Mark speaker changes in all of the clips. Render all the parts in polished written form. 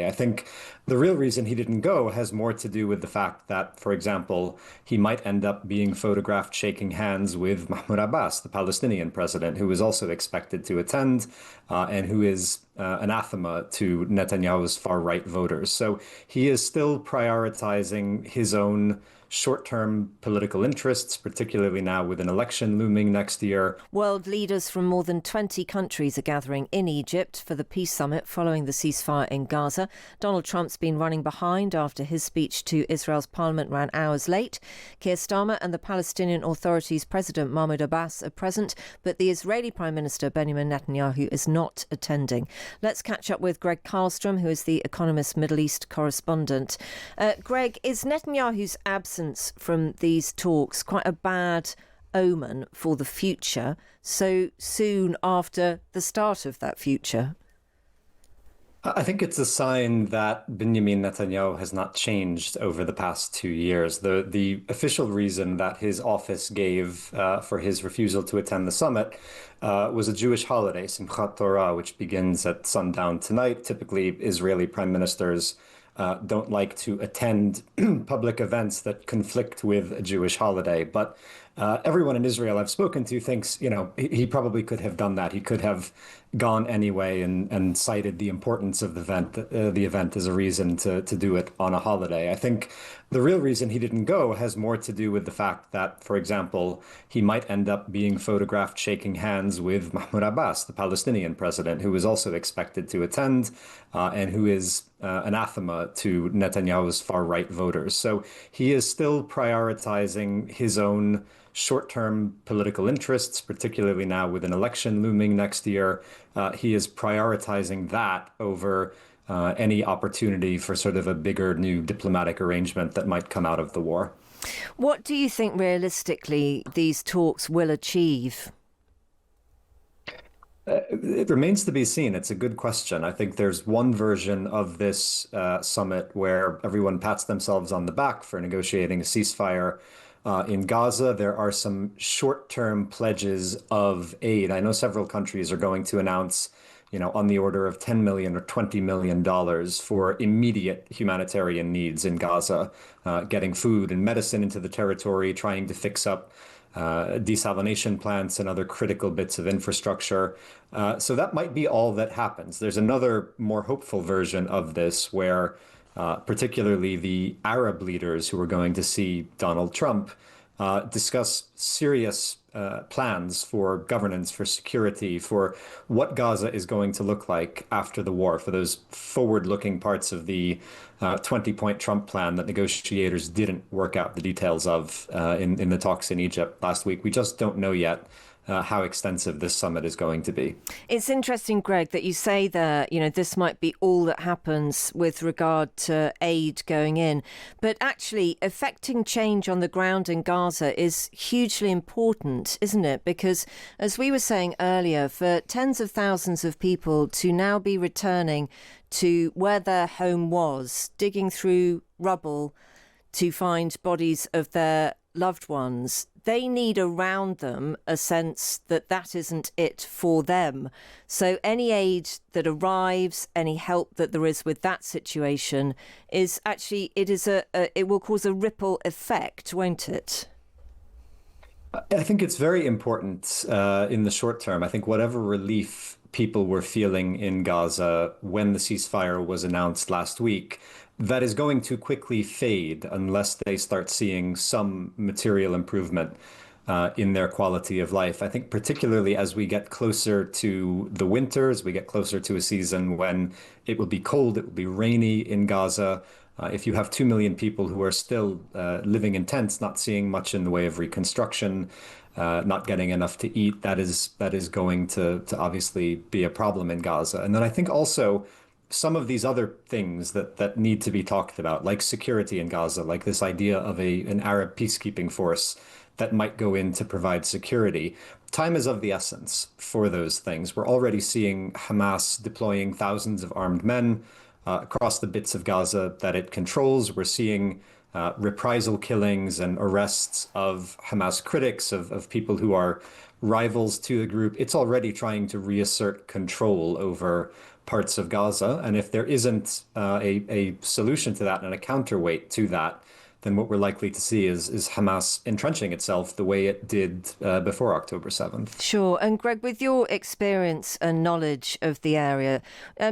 Speaker 1: I think the real reason he didn't go has more to do with the fact that, for example, he might end up being photographed shaking hands with Mahmoud Abbas, the Palestinian president, who is also expected to attend and who is anathema to Netanyahu's far-right voters. So he is still prioritizing his own short-term political interests, particularly now with an election looming next year.
Speaker 2: World leaders from more than 20 countries are gathering in Egypt for the peace summit following the ceasefire in Gaza. Donald Trump's been running behind after his speech to Israel's parliament ran hours late. Keir Starmer and the Palestinian Authority's President Mahmoud Abbas are present, but the Israeli Prime Minister Benjamin Netanyahu is not attending. Let's catch up with Gregg Carlstrom, who is the Economist Middle East correspondent. Gregg, is Netanyahu's absence from these talks quite a bad omen for the future so soon after the start of that future?
Speaker 1: I think it's a sign that Benjamin Netanyahu has not changed over the past 2 years. The official reason that his office gave for his refusal to attend the summit was a Jewish holiday, Simchat Torah, which begins at sundown tonight. Typically, Israeli prime ministers don't like to attend public events that conflict with a Jewish holiday. But everyone in Israel I've spoken to thinks, he probably could have done that. He could have gone anyway and cited the importance of the event as a reason to do it on a holiday. I think the real reason he didn't go has more to do with the fact that, for example, he might end up being photographed shaking hands with Mahmoud Abbas, the Palestinian president, who is also expected to attend and who is anathema to Netanyahu's far-right voters. So he is still prioritizing his own short-term political interests, particularly now with an election looming next year. He is prioritizing that over any opportunity for sort of a bigger new diplomatic arrangement that might come out of the war.
Speaker 2: What do you think realistically these talks will achieve?
Speaker 1: It remains to be seen. It's a good question. I think there's one version of this summit where everyone pats themselves on the back for negotiating a ceasefire in Gaza. There are some short-term pledges of aid. I know several countries are going to announce, on the order of $10 million or $20 million for immediate humanitarian needs in Gaza, getting food and medicine into the territory, trying to fix up desalination plants and other critical bits of infrastructure. So that might be all that happens. There's another more hopeful version of this where particularly the Arab leaders who are going to see Donald Trump discuss serious plans for governance, for security, for what Gaza is going to look like after the war, for those forward-looking parts of the 20-point Trump plan that negotiators didn't work out the details of in the talks in Egypt last week. We just don't know yet how extensive this summit is going to be.
Speaker 2: It's interesting, Greg, that you say that, this might be all that happens with regard to aid going in. But actually, effecting change on the ground in Gaza is hugely important, isn't it? Because, as we were saying earlier, for tens of thousands of people to now be returning to where their home was, digging through rubble to find bodies of their loved ones, they need around them a sense that that isn't it for them. So any aid that arrives, any help that there is with that situation is actually, it will cause a ripple effect, won't it?
Speaker 1: I think it's very important in the short term. I think whatever relief people were feeling in Gaza when the ceasefire was announced last week, that is going to quickly fade unless they start seeing some material improvement in their quality of life. I think particularly as we get closer to the winters, we get closer to a season when it will be cold, it will be rainy in Gaza. If you have 2 million people who are still living in tents, not seeing much in the way of reconstruction, not getting enough to eat, that is going to obviously be a problem in Gaza. And then I think also some of these other things that need to be talked about, like security in Gaza, like this idea of an Arab peacekeeping force that might go in to provide security. Time is of the essence for those things. We're already seeing Hamas deploying thousands of armed men across the bits of Gaza that it controls. We're seeing reprisal killings and arrests of Hamas critics, of people who are rivals to the group. It's already trying to reassert control over parts of Gaza. And if there isn't a solution to that and a counterweight to that, then what we're likely to see is Hamas entrenching itself the way it did before October 7th.
Speaker 2: Sure. And Greg, with your experience and knowledge of the area,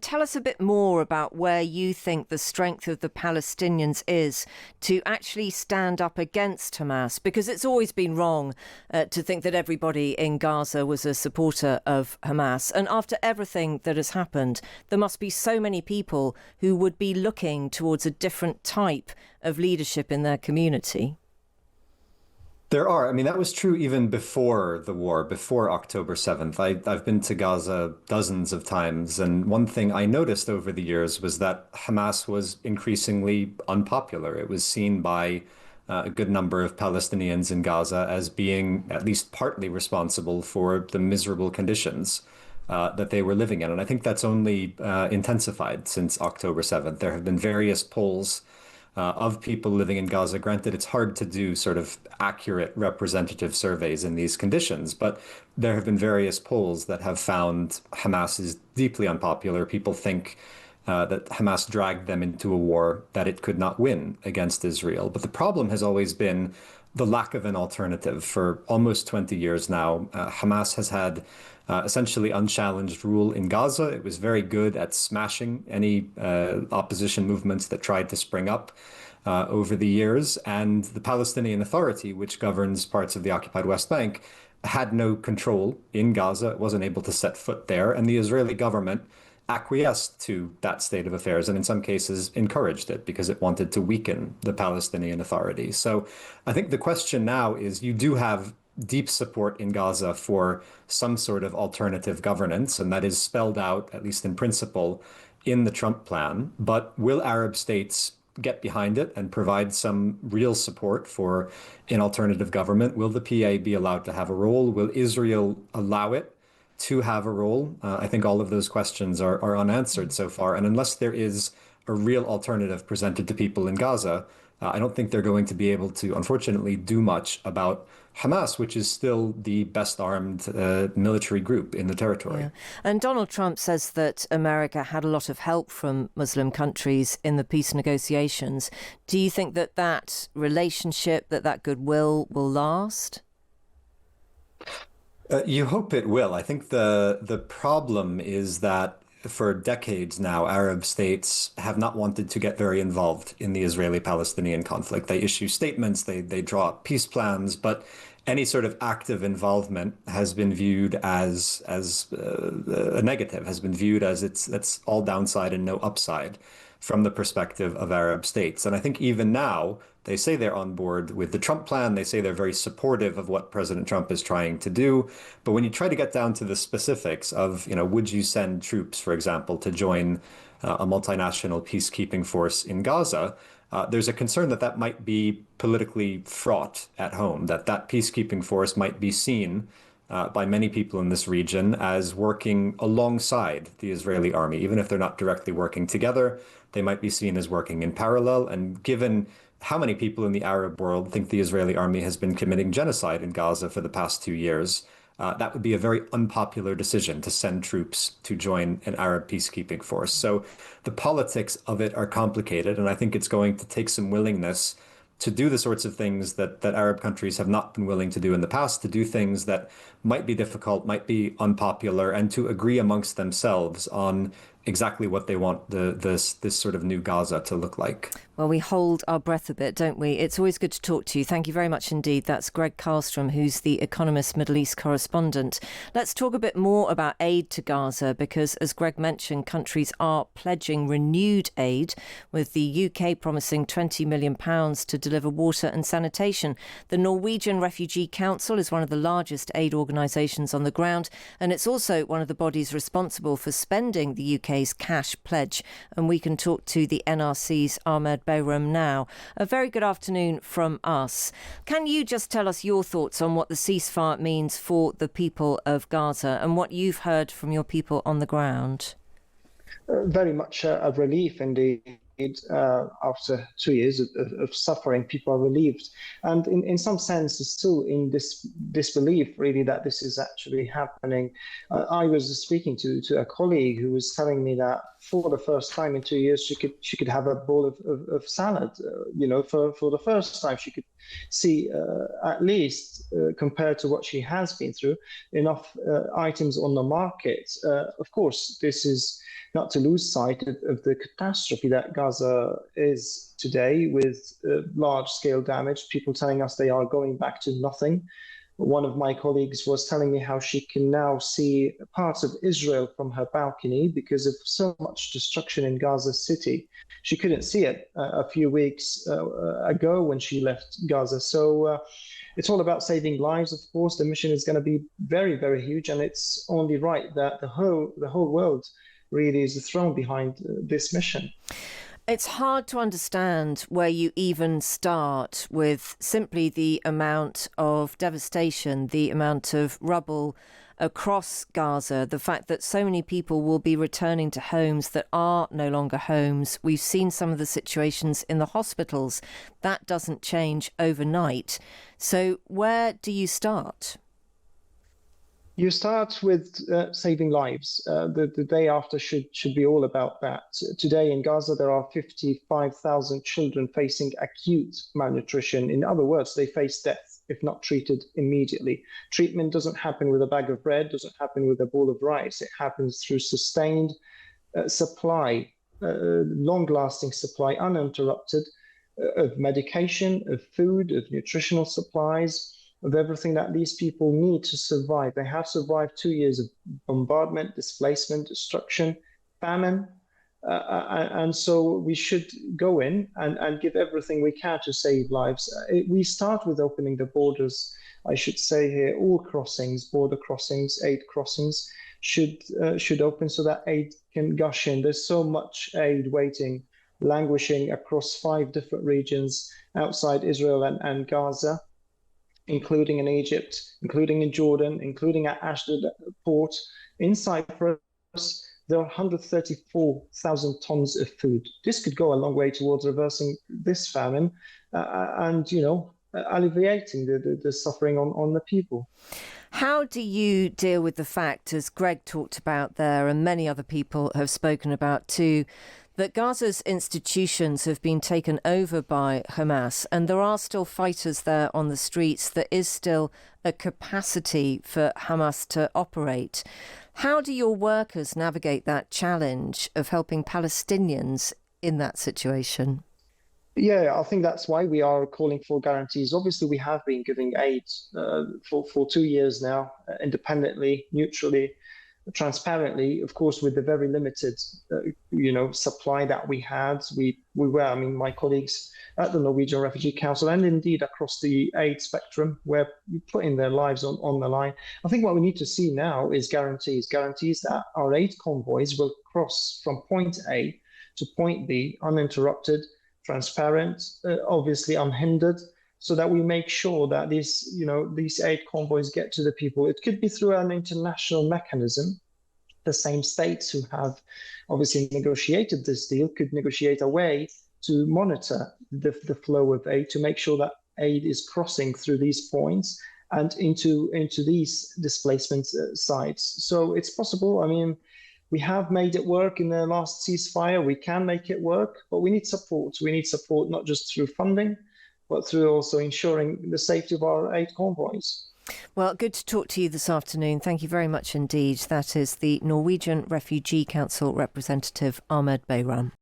Speaker 2: tell us a bit more about where you think the strength of the Palestinians is to actually stand up against Hamas, because it's always been wrong to think that everybody in Gaza was a supporter of Hamas. And after everything that has happened, there must be so many people who would be looking towards a different type of leadership in their community.
Speaker 1: There are. I mean, that was true even before the war, before October 7th. I've been to Gaza dozens of times, and one thing I noticed over the years was that Hamas was increasingly unpopular. It was seen by a good number of Palestinians in Gaza as being at least partly responsible for the miserable conditions that they were living in. And I think that's only intensified since October 7th. There have been various polls of people living in Gaza. Granted, it's hard to do sort of accurate representative surveys in these conditions, but there have been various polls that have found Hamas is deeply unpopular. People think that Hamas dragged them into a war that it could not win against Israel. But the problem has always been the lack of an alternative. For almost 20 years now, Hamas has had essentially unchallenged rule in Gaza. It was very good at smashing any opposition movements that tried to spring up over the years. And the Palestinian Authority, which governs parts of the occupied West Bank, had no control in Gaza. It wasn't able to set foot there. And the Israeli government acquiesced to that state of affairs and in some cases encouraged it because it wanted to weaken the Palestinian Authority. So I think the question now is you do have deep support in Gaza for some sort of alternative governance, and that is spelled out, at least in principle, in the Trump plan. But will Arab states get behind it and provide some real support for an alternative government? Will the PA be allowed to have a role? Will Israel allow it to have a role? I think all of those questions are unanswered so far. And unless there is a real alternative presented to people in Gaza, I don't think they're going to be able to, unfortunately, do much about Hamas, which is still the best armed military group in the territory.
Speaker 2: Yeah. And Donald Trump says that America had a lot of help from Muslim countries in the peace negotiations. Do you think that that relationship, that goodwill will last?
Speaker 1: You hope it will. I think the problem is that for decades now, Arab states have not wanted to get very involved in the Israeli-Palestinian conflict. They issue statements, they draw up peace plans, but any sort of active involvement has been viewed as a negative, has been viewed as that's all downside and no upside from the perspective of Arab states. And I think even now, they say they're on board with the Trump plan. They say they're very supportive of what President Trump is trying to do. But when you try to get down to the specifics of, would you send troops, for example, to join a multinational peacekeeping force in Gaza, there's a concern that that might be politically fraught at home, that peacekeeping force might be seen by many people in this region as working alongside the Israeli army. Even if they're not directly working together, they might be seen as working in parallel. And given how many people in the Arab world think the Israeli army has been committing genocide in Gaza for the past 2 years, that would be a very unpopular decision to send troops to join an Arab peacekeeping force. So the politics of it are complicated, and I think it's going to take some willingness to do the sorts of things that Arab countries have not been willing to do in the past, to do things that might be difficult, might be unpopular, and to agree amongst themselves on exactly what they want this sort of new Gaza to look like.
Speaker 2: Well, we hold our breath a bit, don't we? It's always good to talk to you. Thank you very much indeed. That's Gregg Carlstrom, who's the Economist Middle East correspondent. Let's talk a bit more about aid to Gaza, because as Gregg mentioned, countries are pledging renewed aid, with the UK promising £20 million to deliver water and sanitation. The Norwegian Refugee Council is one of the largest aid organisations on the ground, and it's also one of the bodies responsible for spending the UK's cash pledge. And we can talk to the NRC's Ahmed Bayram now. A very good afternoon from us. Can you just tell us your thoughts on what the ceasefire means for the people of Gaza and what you've heard from your people on the ground?
Speaker 3: Very much a relief indeed after 2 years of suffering, people are relieved. And in some sense, still in this disbelief, really, that this is actually happening. I was speaking to a colleague who was telling me that for the first time in 2 years, she could have a bowl of salad. For the first time, she could see, at least compared to what she has been through, enough items on the market. Of course, this is not to lose sight of the catastrophe that Gaza is today, with large-scale damage, people telling us they are going back to nothing. One of my colleagues was telling me how she can now see parts of Israel from her balcony because of so much destruction in Gaza City. She couldn't see it a few weeks ago when she left Gaza. So it's all about saving lives, of course. The mission is going to be very, very huge, and it's only right that the whole world really is thrown behind this mission.
Speaker 2: It's hard to understand where you even start with simply the amount of devastation, the amount of rubble across Gaza, the fact that so many people will be returning to homes that are no longer homes. We've seen some of the situations in the hospitals. That doesn't change overnight. So where do you start?
Speaker 3: You start with saving lives. The day after should be all about that. Today in Gaza, there are 55,000 children facing acute malnutrition. In other words, they face death if not treated immediately. Treatment doesn't happen with a bag of bread, doesn't happen with a bowl of rice. It happens through sustained supply, long-lasting supply, uninterrupted, of medication, of food, of nutritional supplies, of everything that these people need to survive. They have survived 2 years of bombardment, displacement, destruction, famine. And so we should go in and give everything we can to save lives. We start with opening the borders, I should say here, all crossings, border crossings, aid crossings should open so that aid can gush in. There's so much aid waiting, languishing across 5 different regions outside Israel and Gaza, including in Egypt, including in Jordan, including at Ashdod port. In Cyprus, there are 134,000 tons of food. This could go a long way towards reversing this famine and, alleviating the suffering on the people.
Speaker 2: How do you deal with the fact, as Gregg talked about there, and many other people have spoken about too, that Gaza's institutions have been taken over by Hamas, and there are still fighters there on the streets? There is still a capacity for Hamas to operate. How do your workers navigate that challenge of helping Palestinians in that situation?
Speaker 3: Yeah, I think that's why we are calling for guarantees. Obviously, we have been giving aid for 2 years now, independently, neutrally, transparently, of course, with the very limited, supply that we had. We were, my colleagues at the Norwegian Refugee Council and indeed across the aid spectrum were putting their lives on the line. I think what we need to see now is guarantees that our aid convoys will cross from point A to point B uninterrupted, transparent, obviously unhindered, so that we make sure that these aid convoys get to the people. It could be through an international mechanism. The same states who have obviously negotiated this deal could negotiate a way to monitor the flow of aid, to make sure that aid is crossing through these points and into these displacement sites. So it's possible. We have made it work in the last ceasefire. We can make it work, but we need support. We need support not just through funding, but through also ensuring the safety of our aid convoys.
Speaker 2: Well, good to talk to you this afternoon. Thank you very much indeed. That is the Norwegian Refugee Council representative Ahmed Bayram.